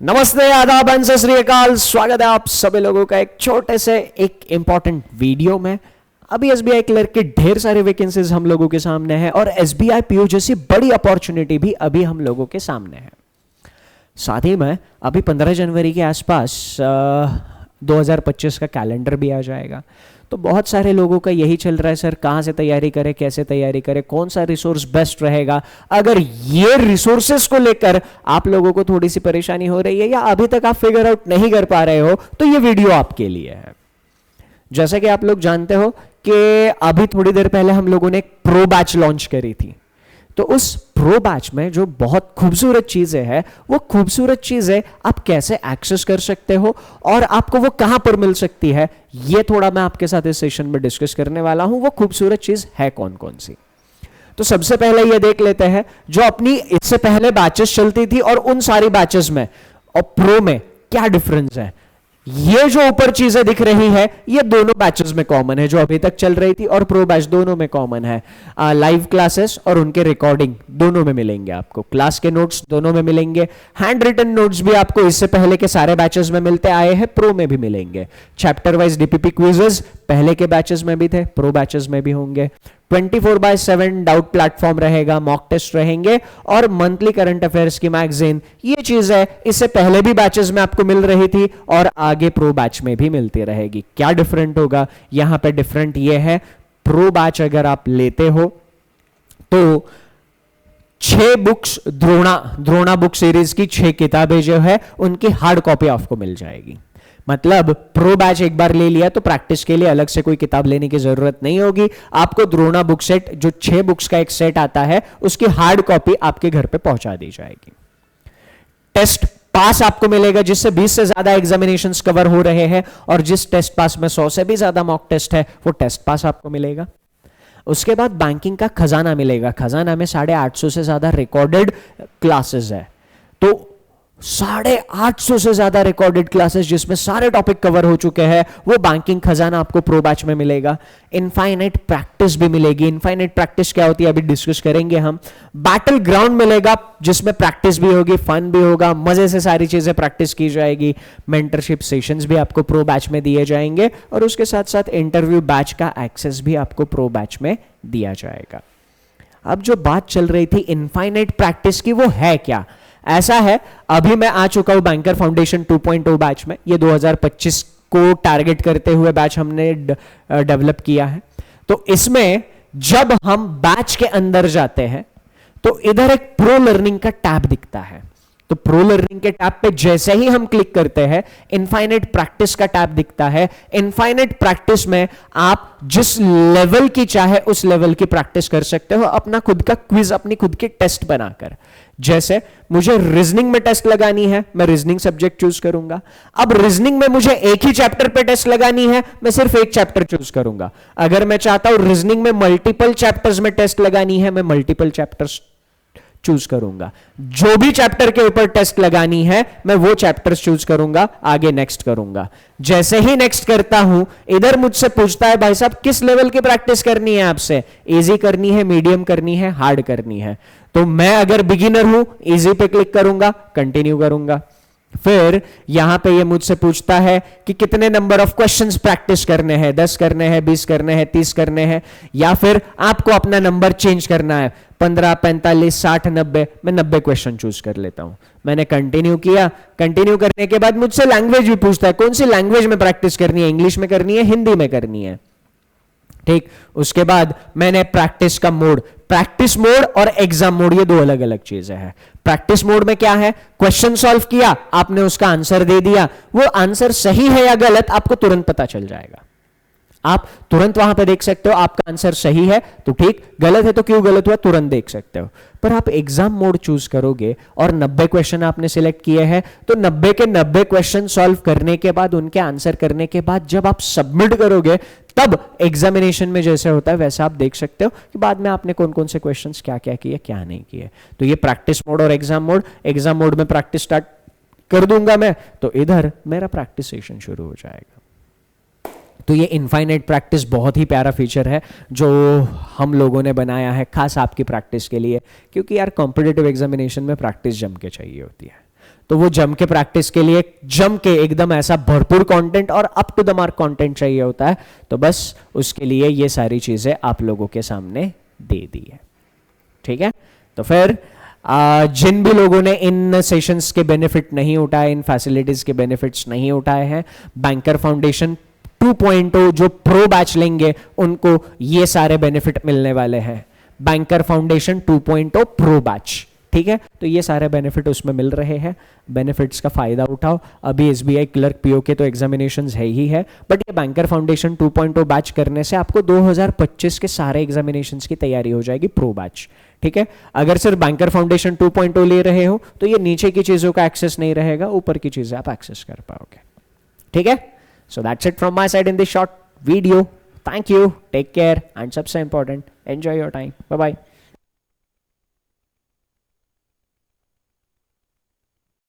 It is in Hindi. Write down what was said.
नमस्ते, आदाब, सत श्री अकाल। स्वागत है आप सभी लोगों का एक छोटे से एक इंपॉर्टेंट वीडियो में। अभी एसबीआई क्लर्क के ढेर सारे वैकेंसीज हम लोगों के सामने है और एसबीआई पीओ जैसी बड़ी अपॉर्चुनिटी भी अभी हम लोगों के सामने है। साथ ही में अभी 15 जनवरी के आसपास 2025 का कैलेंडर भी आ जाएगा। तो बहुत सारे लोगों का यही चल रहा है, सर कहाँ से तैयारी करें, कैसे तैयारी करें, कौन सा रिसोर्स बेस्ट रहेगा। अगर ये रिसोर्सेस को लेकर आप लोगों को थोड़ी सी परेशानी हो रही है या अभी तक आप फिगर आउट नहीं कर पा रहे हो तो ये वीडियो आपके लिए है। जैसा कि आप लोग जानते हो कि अभी थोड़ी देर पहले हम लोगों ने एक प्रो बैच लॉन्च करी थी। तो उस प्रो बैच में जो बहुत खूबसूरत चीजें हैं, वो खूबसूरत चीजें आप कैसे एक्सेस कर सकते हो और आपको वो कहां पर मिल सकती है, ये थोड़ा मैं आपके साथ इस सेशन में डिस्कस करने वाला हूं। वो खूबसूरत चीज है कौन कौन सी। तो सबसे पहले ये देख लेते हैं जो अपनी इससे पहले बैचेस चलती थी और उन सारी बैचेस में और प्रो में क्या डिफरेंस है। ये जो ऊपर चीजें दिख रही है ये दोनों बैचेस में कॉमन है, जो अभी तक चल रही थी और प्रो बैच दोनों में कॉमन है। लाइव क्लासेस और उनके रिकॉर्डिंग दोनों में मिलेंगे आपको, क्लास के नोट्स दोनों में मिलेंगे, हैंड रिटन नोट्स भी आपको इससे पहले के सारे बैचेस में मिलते आए हैं, प्रो में भी मिलेंगे। चैप्टर वाइज डीपीपी क्विजेस पहले के बैचेस में भी थे, प्रो बैचेस में भी होंगे। 24/7 डाउट प्लेटफॉर्म रहेगा, मॉक टेस्ट रहेंगे और मंथली करंट अफेयर्स की मैगजीन। ये चीज है इससे पहले भी बैचेस में आपको मिल रही थी और आगे प्रो बैच में भी मिलती रहेगी। क्या डिफरेंट होगा यहां पे? डिफरेंट ये है, प्रो बैच अगर आप लेते हो तो 6 बुक्स, द्रोणा बुक सीरीज की 6 किताबें जो है उनकी हार्ड कॉपी आपको मिल जाएगी। मतलब प्रो बैच एक बार ले लिया तो प्रैक्टिस के लिए अलग से कोई किताब लेने की जरूरत नहीं होगी। आपको द्रोणा बुक सेट, जो 6 बुक्स का एक सेट आता है, उसकी हार्ड कॉपी आपके घर पे पहुंचा दी जाएगी। टेस्ट पास आपको मिलेगा जिससे 20 से ज्यादा एग्जामिनेशंस कवर हो रहे हैं और जिस टेस्ट पास में 100 से भी ज्यादा मॉक टेस्ट है वो टेस्ट पास आपको मिलेगा। उसके बाद बैंकिंग का खजाना मिलेगा। खजाना में 850 से ज्यादा रिकॉर्डेड क्लासेस है। तो 850 से ज्यादा रिकॉर्डेड क्लासेस जिसमें सारे टॉपिक कवर हो चुके हैं, वो बैंकिंग खजाना आपको प्रो बैच में मिलेगा। इनफाइनाइट प्रैक्टिस भी मिलेगी। इनफाइनाइट प्रैक्टिस क्या होती है अभी डिस्कस करेंगे हम। बैटल ग्राउंड मिलेगा जिसमें प्रैक्टिस भी होगी, फन भी होगा, मजे से सारी चीजें प्रैक्टिस की जाएगी। मेंटरशिप सेशंस भी आपको प्रो बैच में दिए जाएंगे और उसके साथ साथ इंटरव्यू बैच का एक्सेस भी आपको प्रो बैच में दिया जाएगा। अब जो बात चल रही थी इनफाइनाइट प्रैक्टिस की, वो है क्या? ऐसा है, अभी मैं आ चुका हूं बैंकर फाउंडेशन 2.0 बैच में। ये 2025 को टारगेट करते हुए बैच हमने डेवलप किया है। तो इसमें जब हम बैच के अंदर जाते हैं तो इधर एक प्रो लर्निंग का टैब दिखता है। तो प्रो लर्निंग के टैब पे जैसे ही हम क्लिक करते हैं इनफाइनाइट प्रैक्टिस का टैब दिखता है। इनफाइनाइट प्रैक्टिस में आप जिस लेवल की चाहे उस लेवल की प्रैक्टिस कर सकते हो, अपना खुद का क्विज, अपनी खुद की टेस्ट बनाकर। जैसे मुझे रीजनिंग में टेस्ट लगानी है, मैं रीजनिंग सब्जेक्ट चूज करूंगा। अब रीजनिंग में मुझे एक ही चैप्टर पे टेस्ट लगानी है, मैं सिर्फ एक चैप्टर चूज करूंगा। अगर मैं चाहता हूं रीजनिंग में मल्टीपल चैप्टर्स में टेस्ट लगानी है, मैं मल्टीपल चैप्टर्स चूज करूंगा। जो भी चैप्टर के ऊपर टेस्ट लगानी है मैं वो चैप्टर्स चूज करूंगा, आगे नेक्स्ट करूंगा। जैसे ही नेक्स्ट करता हूं इधर मुझसे पूछता है, भाई साहब किस लेवल की प्रैक्टिस करनी है आपसे? इजी करनी है, मीडियम करनी है, हार्ड करनी है? तो मैं अगर बिगिनर हूं इजी पे क्लिक करूंगा, कंटिन्यू करूंगा। फिर यहां पे ये मुझसे पूछता है कि कितने नंबर ऑफ क्वेश्चंस प्रैक्टिस करने हैं, 10 करने हैं, 20 करने हैं, 30 करने हैं, या फिर आपको अपना नंबर चेंज करना है, 15, 45, 60, 90। मैं 90 क्वेश्चन चूज कर लेता हूं। मैंने कंटिन्यू किया। कंटिन्यू करने के बाद मुझसे लैंग्वेज भी पूछता है, कौन सी लैंग्वेज में प्रैक्टिस करनी है, इंग्लिश में करनी है, हिंदी में करनी है। ठीक, उसके बाद मैंने प्रैक्टिस मोड और एग्जाम मोड, ये 2 अलग अलग चीजें हैं। प्रैक्टिस मोड में क्या है, क्वेश्चन सॉल्व किया, आपने उसका आंसर दे दिया, वो आंसर सही है या गलत आपको तुरंत पता चल जाएगा। आप तुरंत वहां पे देख सकते हो आपका आंसर सही है तो ठीक, गलत है तो क्यों गलत हुआ तुरंत देख सकते हो। पर आप एग्जाम मोड चूज करोगे और 90 क्वेश्चन आपने सिलेक्ट किए हैं, तो 90 के 90 क्वेश्चन सॉल्व करने के बाद, उनके आंसर करने के बाद जब आप सबमिट करोगे तब एग्जामिनेशन में जैसे होता है वैसा आप देख सकते हो कि बाद में आपने कौन कौन से क्वेश्चंस क्या क्या किए, क्या नहीं किए। तो ये प्रैक्टिस मोड और एग्जाम मोड। एग्जाम मोड में प्रैक्टिस स्टार्ट कर दूंगा मैं तो इधर मेरा प्रैक्टिस सेशन शुरू हो जाएगा। तो ये इनफाइनाइट प्रैक्टिस बहुत ही प्यारा फीचर है जो हम लोगों ने बनाया है खास आपकी प्रैक्टिस के लिए, क्योंकि यार कॉम्पिटिटिव एग्जामिनेशन में प्रैक्टिस जम के चाहिए होती है। तो वो जम के प्रैक्टिस के लिए जम के एकदम ऐसा भरपूर कंटेंट और up to the mark content चाहिए होता है, तो बस उसके लिए ये सारी चीजें आप लोगों के सामने दे दी है। ठीक है, तो फिर जिन भी लोगों ने इन सेशंस के बेनिफिट नहीं उठाए, इन फैसिलिटीज के बेनिफिट्स नहीं उठाए हैं, बैंकर फाउंडेशन 2.0 जो प्रो बैच लेंगे उनको ये सारे बेनिफिट मिलने वाले हैं। बैंकर फाउंडेशन 2.0 प्रो बैच, ठीक है, तो ये सारे बेनिफिट उसमें मिल रहे हैं। बेनिफिट्स का फायदा उठाओ। अभी एसबीआई क्लर्क पीओ के तो एग्जामिनेशंस है ही है, बट ये बैंकर फाउंडेशन 2.0 बैच करने से आपको 2025 के सारे एग्जामिनेशंस की तैयारी हो जाएगी, प्रो बैच। ठीक है, अगर सिर्फ बैंकर फाउंडेशन 2.0 ले रहे हो तो ये नीचे की चीजों का एक्सेस नहीं रहेगा, ऊपर की चीजें आप एक्सेस कर पाओगे। ठीक है, so that's it from my side in this short video. Thank you, take care, and सबसे important, enjoy your time. Bye bye.